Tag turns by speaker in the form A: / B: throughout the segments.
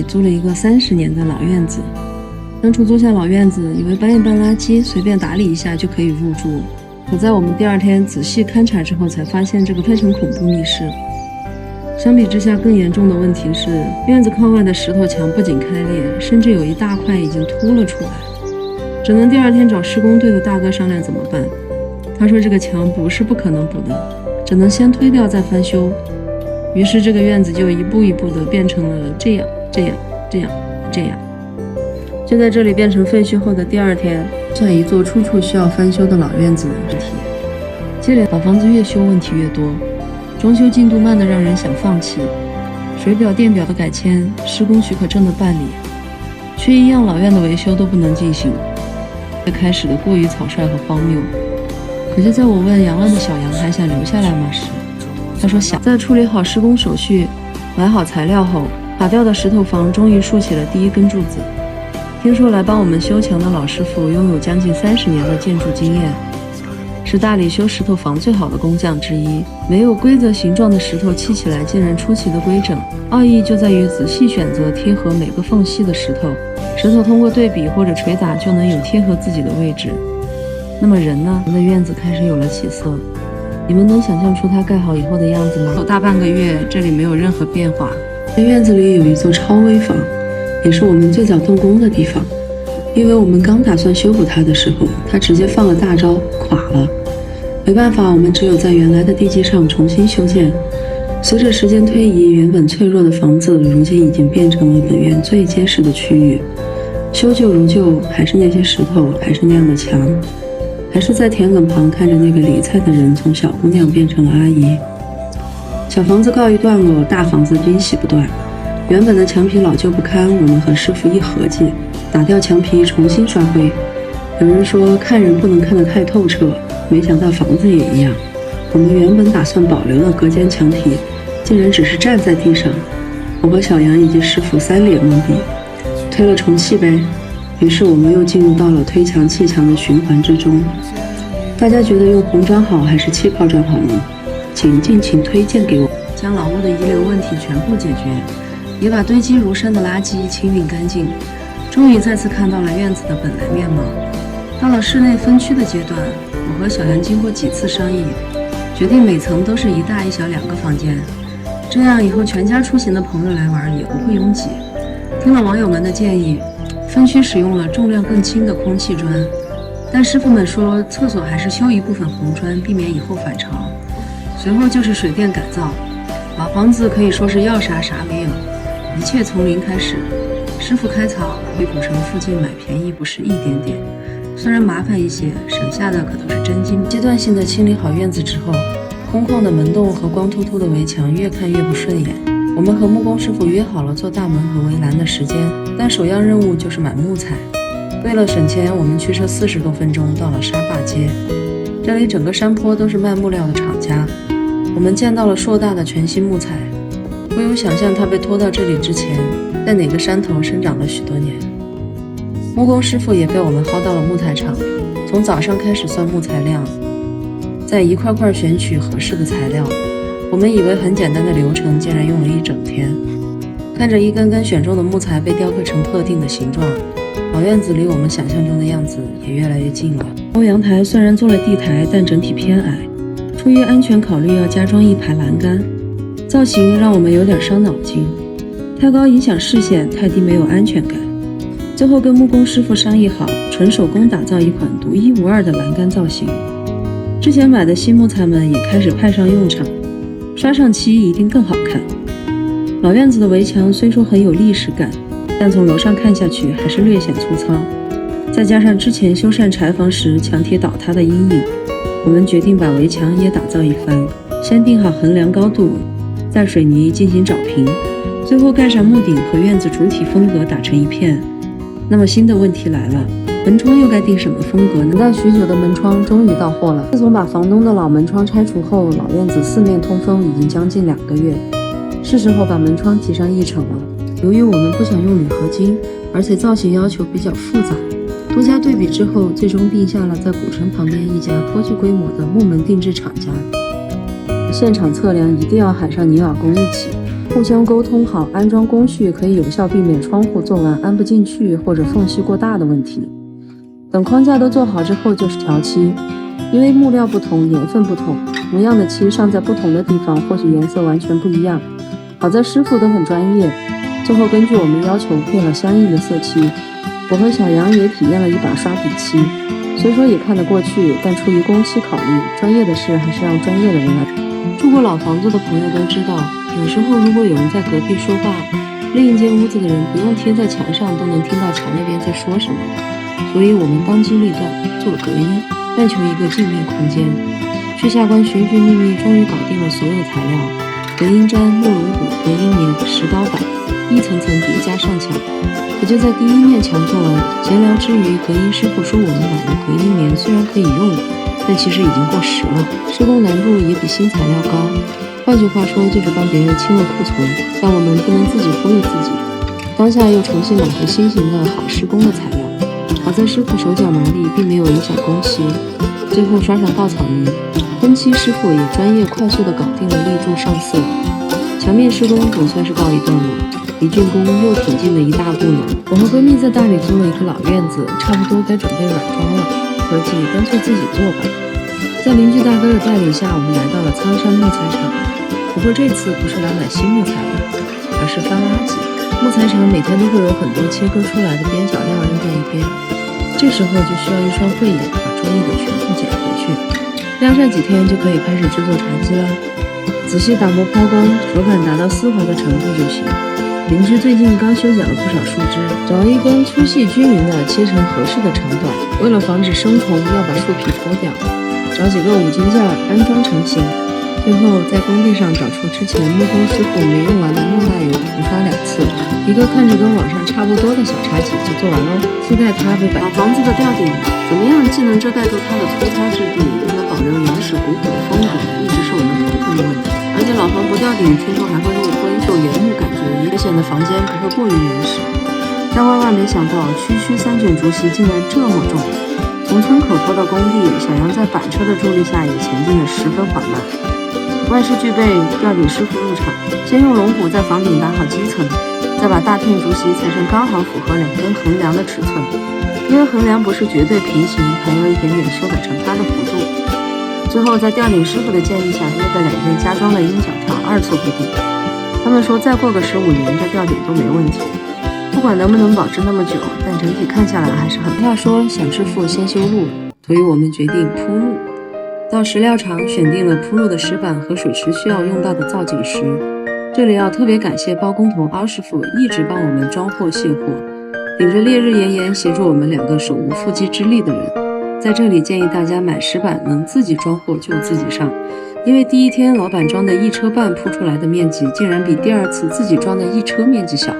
A: 租了一个30年的老院子。当初租下老院子，以为搬一搬垃圾，随便打理一下就可以入住。可在我们第2天仔细勘察之后，才发现这个非常恐怖密室。相比之下，更严重的问题是，院子靠外的石头墙不仅开裂，甚至有一大块已经凸了出来。只能第2天找施工队的大哥商量怎么办。他说这个墙补是不可能补的，只能先推掉再翻修。于是这个院子就一步一步的变成了这样。就在这里变成废墟后的第2天，像一座处处需要翻修的老院子的体。接连老房子越修问题越多，装修进度慢得让人想放弃。水表、电表的改签，施工许可证的办理，却一样老院的维修都不能进行。最开始的过于草率和荒谬。可就在我问阳了的小杨还想留下来吗时，他说想。在处理好施工手续、买好材料后，打掉的石头房终于竖起了第1根柱子。听说来帮我们修墙的老师傅拥有将近30年的建筑经验，是大理修石头房最好的工匠之一。没有规则形状的石头砌起来竟然出奇的规整，奥义就在于仔细选择贴合每个缝隙的石头。石头通过对比或者捶打就能有贴合自己的位置。那么人呢？人的院子开始有了起色。你们能想象出它盖好以后的样子吗？有大半个月，这里没有任何变化。在院子里有一座超危房，也是我们最早动工的地方。因为我们刚打算修补它的时候，它直接放了大招，垮了。没办法，我们只有在原来的地基上重新修建。随着时间推移，原本脆弱的房子如今已经变成了本院最结实的区域。修旧如旧，还是那些石头，还是那样的墙，还是在田埂旁看着那个理菜的人从小姑娘变成了阿姨。小房子告一段落，大房子惊喜不断。原本的墙皮老旧不堪，我们和师傅一合计，打掉墙皮，重新刷灰。有人说看人不能看得太透彻，没想到房子也一样。我们原本打算保留的隔间墙体，竟然只是站在地上。我和小杨以及师傅3脸懵逼，推了重砌呗。于是我们又进入到了推墙砌墙的循环之中。大家觉得用红砖好还是气泡砖好呢？请尽情推荐给我。将老屋的遗留问题全部解决，也把堆积如山的垃圾清理干净，终于再次看到了院子的本来面貌。到了室内分区的阶段，我和小杨经过几次商议，决定每层都是一大一小2个房间，这样以后全家出行的朋友来玩也不会拥挤。听了网友们的建议，分区使用了重量更轻的空气砖，但师傅们说厕所还是修一部分红砖，避免以后反潮。随后就是水电改造，老房子可以说是要啥啥没有，一切从零开始。师傅开草，回古城附近买便宜不是一点点，虽然麻烦一些，省下的可都是真金。阶段性的清理好院子之后，空旷的门洞和光秃秃的围墙越看越不顺眼。我们和木工师傅约好了做大门和围栏的时间，但首要任务就是买木材。为了省钱，我们驱车40多分钟到了沙坝街，这里整个山坡都是卖木料的厂家。我们见到了硕大的全新木材，不由想象它被拖到这里之前，在哪个山头生长了许多年。木工师傅也被我们薅到了木材厂，从早上开始算木材量，再一块块选取合适的材料。我们以为很简单的流程，竟然用了1整天。看着一根根选中的木材被雕刻成特定的形状，老院子离我们想象中的样子也越来越近了。欧阳台虽然做了地台，但整体偏矮，出于安全考虑要加装1排栏杆，造型让我们有点伤脑筋，太高影响视线，太低没有安全感。最后跟木工师傅商议好，纯手工打造一款独一无二的栏杆造型。之前买的新木材们也开始派上用场，刷上漆一定更好看。老院子的围墙虽说很有历史感，但从楼上看下去还是略显粗糙，再加上之前修缮柴房时墙体倒塌的阴影，我们决定把围墙也打造一番。先定好横梁高度，再水泥进行找平，最后盖上木顶和院子主体风格打成一片。那么新的问题来了，门窗又该定什么风格呢？等待许久的门窗终于到货了。自从把房东的老门窗拆除后，老院子4面通风已经将近2个月，是时候把门窗提上议程了。由于我们不想用铝合金，而且造型要求比较复杂，多加对比之后，最终定下了在古城旁边一家颇具规模的木门定制厂家。现场测量一定要喊上泥瓦工一起，互相沟通好安装工序，可以有效避免窗户做完安不进去或者缝隙过大的问题。等框架都做好之后就是调漆，因为木料不同，年份不同，同样的漆上在不同的地方，或许颜色完全不一样。好在师傅都很专业，最后根据我们要求配了相应的色漆。我和小杨也体验了一把刷笔漆，虽说也看得过去，但出于工期考虑，专业的事还是让专业的人来。住过老房子的朋友都知道，有时候如果有人在隔壁说话，另一间屋子的人不用贴在墙上都能听到墙那边在说什么，所以我们当机立断做了隔音，但求一个静谧空间。去下关寻寻觅觅，终于搞定了所有材料：隔音毡、木龙骨、隔音棉、石膏板，一层层叠加上墙。可就在第一面墙做完，闲聊之余，隔音师傅说我们买的隔音棉虽然可以用，但其实已经过时了，施工难度也比新材料高。换句话说，就是帮别人清了库存，但我们不能自己忽悠自己。当下又重新买回新型的好施工的材料，好在师傅手脚麻利，并没有影响工期。最后刷上稻草泥，喷漆师傅也专业快速地搞定了立柱上色。墙面施工总算是告一段落，离竣工又挺进了一大步呢。我和闺蜜在大理租了一个老院子，差不多该准备软装了，合计干脆自己做吧。在邻居大哥的带领下，我们来到了苍山木材厂。不过这次不是来买新木材的，而是翻垃圾。木材厂每天都会有很多切割出来的边角料扔在一边，这时候就需要一双慧眼把专业的全部捡回去。晾晒几天就可以开始制作茶几了。仔细打磨抛光，手感达到丝滑的程度就行。邻居最近刚修剪了不少树枝，找一根粗细均匀的切成合适的长短。为了防止生虫，要把树皮脱掉，找几个五金件安装成型。最后在工地上找出之前木工师傅没用完的木蜡油，涂刷2次，一个看着跟网上差不多的小茶几就做完喽。期待它被摆。老房子的吊顶怎么样既能遮盖住它的粗糙质地，又能保留原始古朴的风格，一直是我们头疼的问题。而且老房不吊顶，听说还会入灰，有原木感觉，也显得房间不会过于原始。但万万没想到，区3卷竹席竟然这么重。从村口拖到工地，小杨在板车的助力下也前进得十分缓慢。万事俱备，吊顶师傅入场，先用龙骨在房顶打好基层，再把大片竹席裁成刚好符合2根横梁的尺寸。因为横梁不是绝对平行，还有一点点修改成它的弧度。最后在吊顶师傅的建议下，又在2边加装了鹰角条2次固定。他们说再过个15年，这吊顶都没问题。不管能不能保质那么久，但整体看下来还是很。话说想致富先修路，所以我们决定铺路。到石料厂选定了铺路的石板和水池需要用到的造景石。这里要特别感谢包工头凹师傅，一直帮我们装货卸货，顶着烈日炎炎协助我们2个手无缚鸡之力的人。在这里建议大家买石板能自己装货就自己上，因为第一天老板装的1车半铺出来的面积竟然比第2次自己装的1车面积小。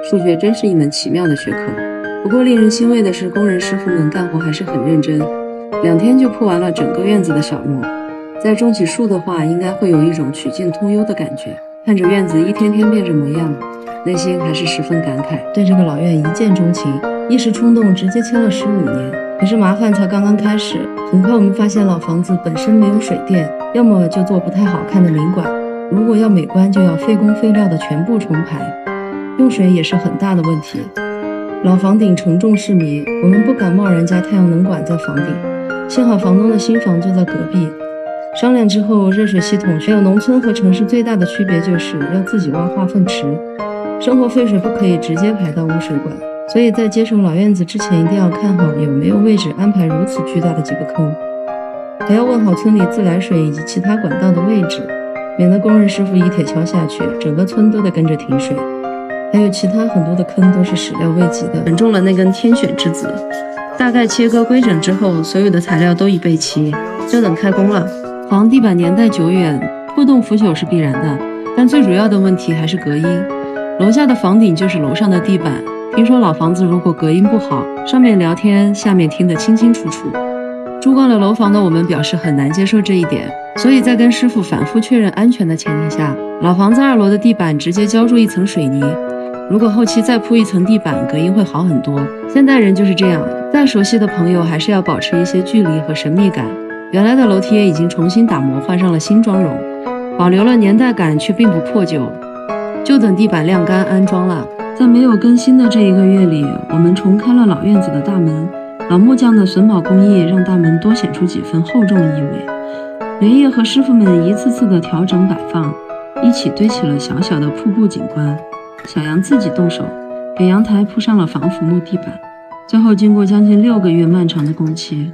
A: 数学真是一门奇妙的学科。不过令人欣慰的是，工人师傅们干活还是很认真，2天就铺完了整个院子的小木。再种起树的话，应该会有一种曲径通幽的感觉。看着院子一天天变着模样，内心还是十分感慨，对这个老院一见钟情，一时冲动直接签了15年。可是麻烦才刚刚开始，很快我们发现老房子本身没有水电，要么就做不太好看的明管，如果要美观就要费工费料的全部重排，用水也是很大的问题。老房顶承重是谜，我们不敢贸然加太阳能管在房顶，幸好房东的新房就在隔壁。商量之后，热水系统还有农村和城市最大的区别就是要自己挖化粪池，生活废水不可以直接排到污水管，所以在接手老院子之前一定要看好有没有位置安排如此巨大的几个坑，还要问好村里自来水以及其他管道的位置，免得工人师傅一铁锹下去，整个村都得跟着停水。还有其他很多的坑都是始料未及的，选中了那根天选之子。大概切割规整之后，所有的材料都已备齐，就等开工了。房地板年代久远，破洞腐朽是必然的，但最主要的问题还是隔音。楼下的房顶就是楼上的地板，听说老房子如果隔音不好，上面聊天，下面听得清清楚楚。住惯了楼房的我们表示很难接受这一点，所以在跟师傅反复确认安全的前提下，老房子2楼的地板直接浇筑一层水泥。如果后期再铺一层地板，隔音会好很多。现代人就是这样，再熟悉的朋友还是要保持一些距离和神秘感。原来的楼梯也已经重新打磨，换上了新妆容，保留了年代感却并不破旧。就等地板晾干安装了。在没有更新的这1个月里，我们重开了老院子的大门。老木匠的榫卯工艺让大门多显出几分厚重意味。连夜和师傅们一次次的调整摆放，一起堆起了小小的瀑布景观。小杨自己动手给阳台铺上了防腐木地板。最后经过将近6个月漫长的工期，